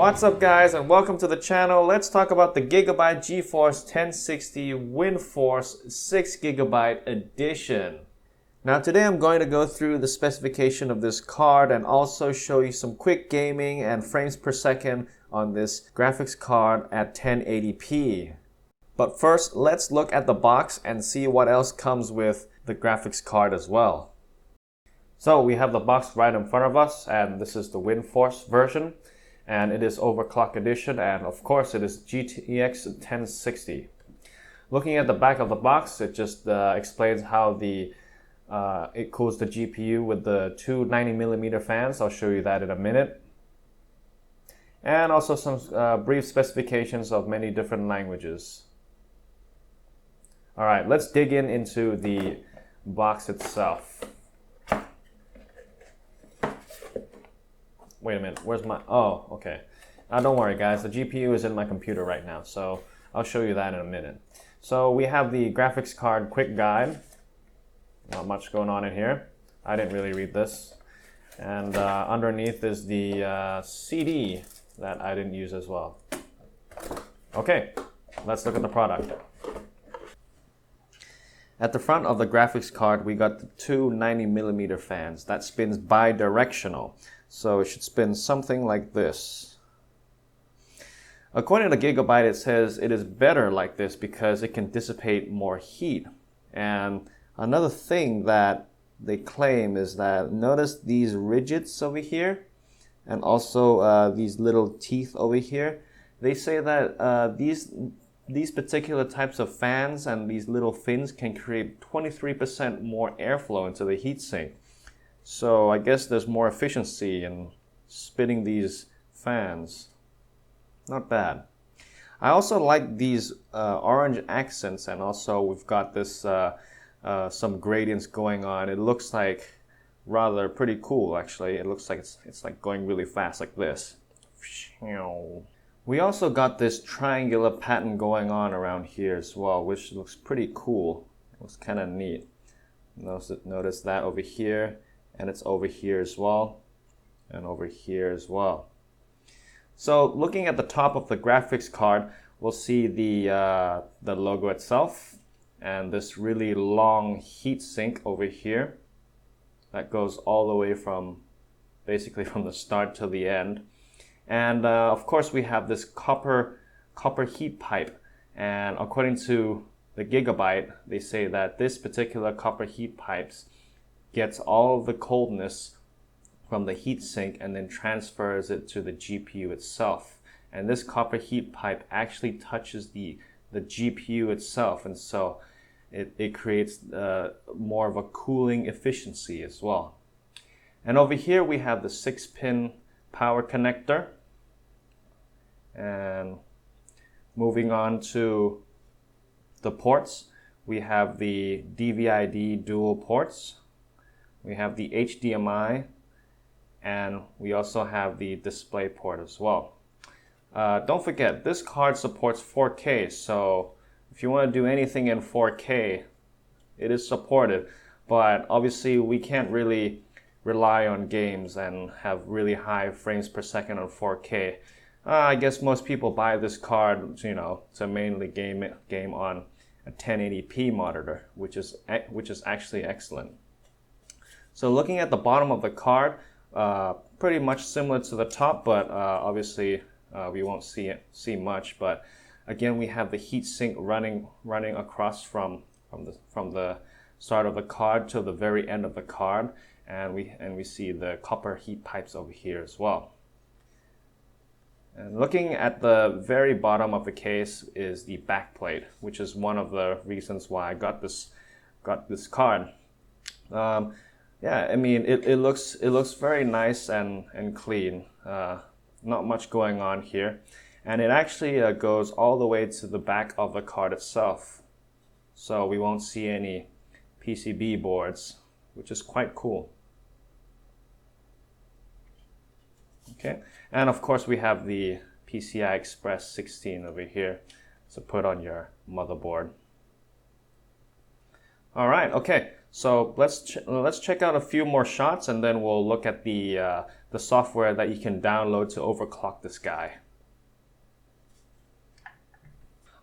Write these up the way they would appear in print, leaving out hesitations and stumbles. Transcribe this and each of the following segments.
What's up guys, and welcome to the channel. Let's talk about the Gigabyte Geforce 1060 Windforce 6GB edition. Now today I'm going to go through the specification of this card and also show you some quick gaming and frames per second on this graphics card at 1080p. But first, let's look at the box and see what else comes with the graphics card as well. So we have the box right in front of us, and this is the Windforce version. And it is Overclock edition, and of course it is GTX 1060. Looking at the back of the box, it just explains how it cools the GPU with the two 90mm fans. I'll show you that in a minute. And also some brief specifications of many different languages. Alright, let's dig into the box itself. Wait a minute, where's my... Oh, okay. Don't worry guys, the GPU is in my computer right now, so I'll show you that in a minute. So we have the graphics card quick guide. Not much going on in here. I didn't really read this. And underneath is the CD that I didn't use as well. Okay, let's look at the product. At the front of the graphics card, we got the two 90mm fans that spins bi-directional. So it should spin something like this. According to Gigabyte, it says it is better like this because it can dissipate more heat. And another thing that they claim is that notice these ridges over here and also these little teeth over here. They say that these particular types of fans and these little fins can create 23% more airflow into the heatsink. So I guess there's more efficiency in spinning these fans. Not bad. I also like these orange accents, and also we've got this some gradients going on. It looks like rather pretty cool actually. It looks like it's like going really fast like this. We also got this triangular pattern going on around here as well, which looks pretty cool. It looks kind of neat. Notice that over here. And it's over here as well, and over here as well. So looking at the top of the graphics card, we'll see the logo itself, and this really long heat sink over here that goes all the way from basically from the start to the end. And of course we have this copper heat pipe, and according to the Gigabyte, they say that this particular copper heat pipes gets all of the coldness from the heatsink and then transfers it to the GPU itself. And this copper heat pipe actually touches the GPU itself, and so it creates more of a cooling efficiency as well. And over here we have the 6-pin power connector. And moving on to the ports, we have the DVI-D dual ports. We have the HDMI, and we also have the display port as well. Don't forget, this card supports 4K, so if you want to do anything in 4K, it is supported. But obviously we can't really rely on games and have really high frames per second on 4K. I guess most people buy this card, to mainly game on a 1080p monitor, which is actually excellent. So looking at the bottom of the card, pretty much similar to the top, but obviously we won't see much. But again, we have the heatsink running across from the start of the card to the very end of the card, and we see the copper heat pipes over here as well. And looking at the very bottom of the case is the backplate, which is one of the reasons why I got this card. Yeah, I mean, it looks very nice and clean. Not much going on here. And it actually goes all the way to the back of the card itself. So we won't see any PCB boards, which is quite cool. Okay, and of course we have the PCI Express 16 over here to put on your motherboard. All right, okay. So let's check out a few more shots, and then we'll look at the the software that you can download to overclock this guy.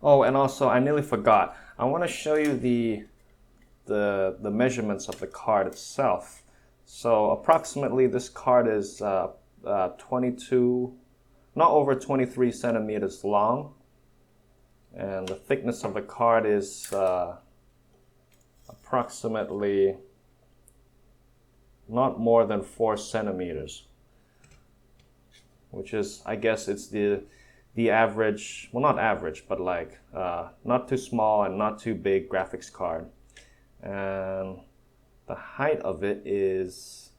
Oh, and also I nearly forgot. I want to show you the measurements of the card itself. So approximately this card is 22, not over 23 centimeters long, and the thickness of the card is approximately not more than 4 centimeters, which is, I guess it's the average, well, not average, but like not too small and not too big graphics card. And the height of it is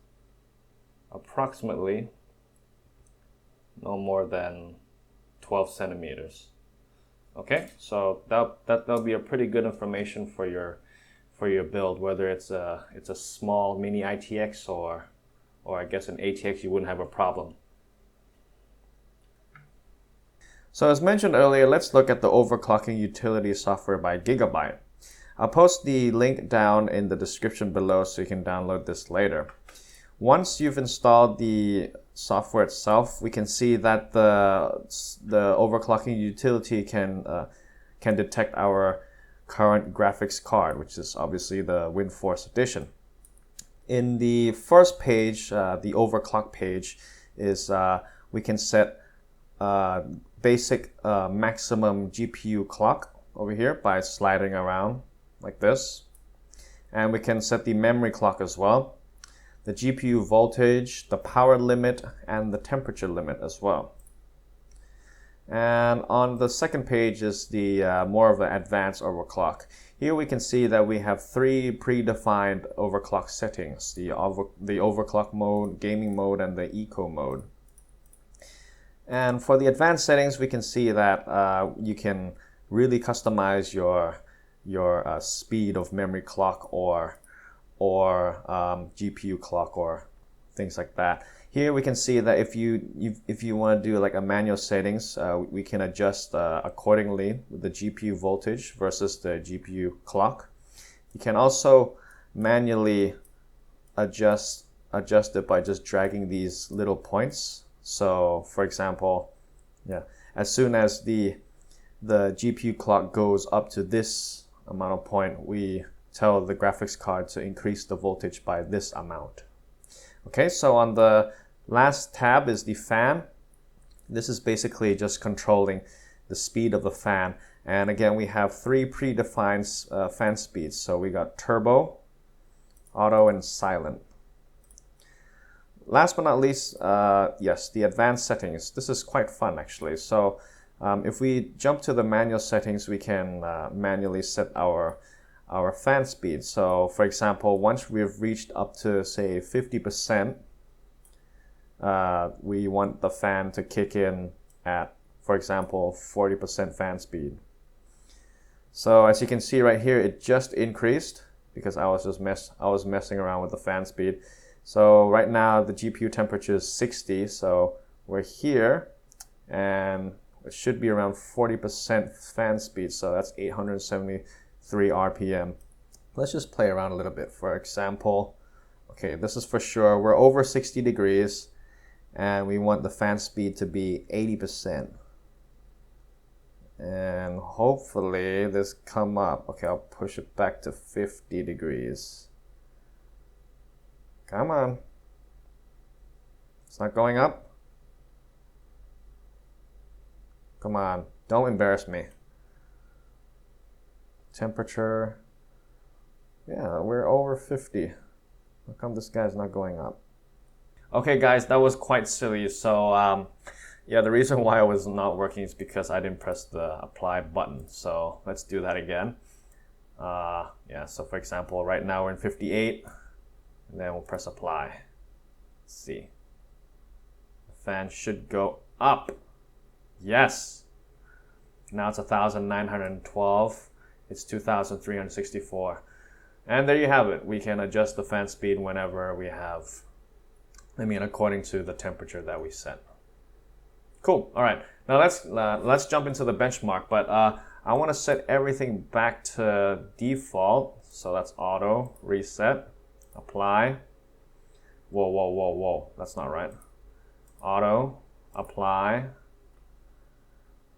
approximately no more than 12 centimeters. Okay, so that'll be a pretty good information for your build, whether it's a small mini ITX or I guess an ATX, you wouldn't have a problem. So as mentioned earlier, let's look at the overclocking utility software by Gigabyte. I'll post the link down in the description below so you can download this later. Once you've installed the software itself, we can see that the overclocking utility can detect our current graphics card, which is obviously the Windforce edition. In the first page, the overclock page, is we can set basic maximum GPU clock over here by sliding around like this. And we can set the memory clock as well, the GPU voltage, the power limit, and the temperature limit as well. And on the second page is the more of the advanced overclock. Here we can see that we have 3 predefined overclock settings: the overclock mode, gaming mode, and the eco mode. And for the advanced settings, we can see that you can really customize your speed of memory clock or GPU clock or things like that. Here we can see that if you want to do like a manual settings, we can adjust accordingly with the GPU voltage versus the GPU clock. You can also manually adjust it by just dragging these little points. So for example, as soon as the GPU clock goes up to this amount of point, we tell the graphics card to increase the voltage by this amount. Okay, so on the last tab is the fan. This is basically just controlling the speed of the fan. And again, we have 3 predefined fan speeds. So we got turbo, auto, and silent. Last but not least, yes, the advanced settings. This is quite fun actually. So if we jump to the manual settings, we can manually set our fan speed. So for example, once we've reached up to say 50%, we want the fan to kick in at, for example, 40% fan speed. So as you can see right here, it just increased because I was messing around with the fan speed. So right now the GPU temperature is 60, so we're here, and it should be around 40% fan speed, so that's 873 RPM. Let's just play around a little bit. For example, okay, this is for sure, we're over 60 degrees, and we want the fan speed to be 80%. And hopefully this come up. Okay, I'll push it back to 50 degrees. Come on. It's not going up. Come on, don't embarrass me. Temperature. Yeah, we're over 50. How come this guy's not going up? Okay guys, that was quite silly. So yeah, the reason why it was not working is because I didn't press the apply button. So let's do that again. Yeah, so for example, right now we're in 58. And then we'll press apply. Let's see. The fan should go up. Yes. Now it's 1,912. It's 2,364. And there you have it. We can adjust the fan speed whenever we have, according to the temperature that we set. Cool. All right. Now let's jump into the benchmark. But I want to set everything back to default. So that's auto, reset. Apply. Whoa. That's not right. auto, apply,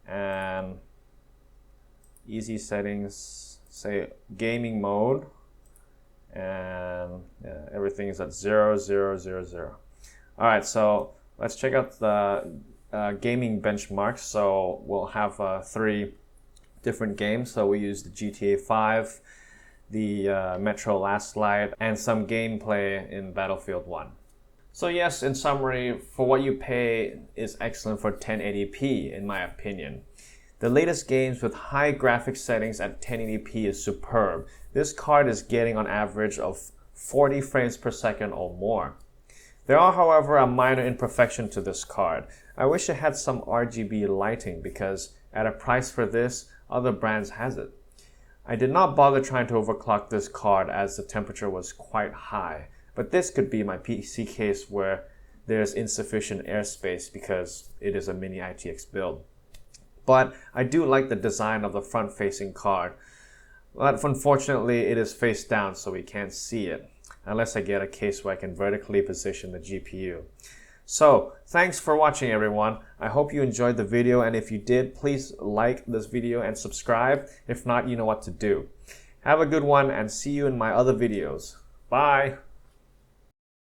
and easy settings, say gaming mode, and yeah, everything is at 0, 0, 0, 0. All right, so let's check out the gaming benchmarks. So we'll have 3 different games. So we use the GTA 5, the Metro Last Light, and some gameplay in Battlefield 1. So yes, in summary, for what you pay is excellent for 1080p in my opinion. The latest games with high graphics settings at 1080p is superb. This card is getting on average of 40 frames per second or more. There are, however, a minor imperfection to this card. I wish it had some RGB lighting because at a price for this, other brands has it. I did not bother trying to overclock this card as the temperature was quite high, but this could be my PC case where there's insufficient airspace because it is a mini ITX build. But I do like the design of the front-facing card. But unfortunately, it is face down, so we can't see it, unless I get a case where I can vertically position the GPU. So, thanks for watching everyone. I hope you enjoyed the video, and if you did, please like this video and subscribe. If not, you know what to do. Have a good one, and see you in my other videos. Bye!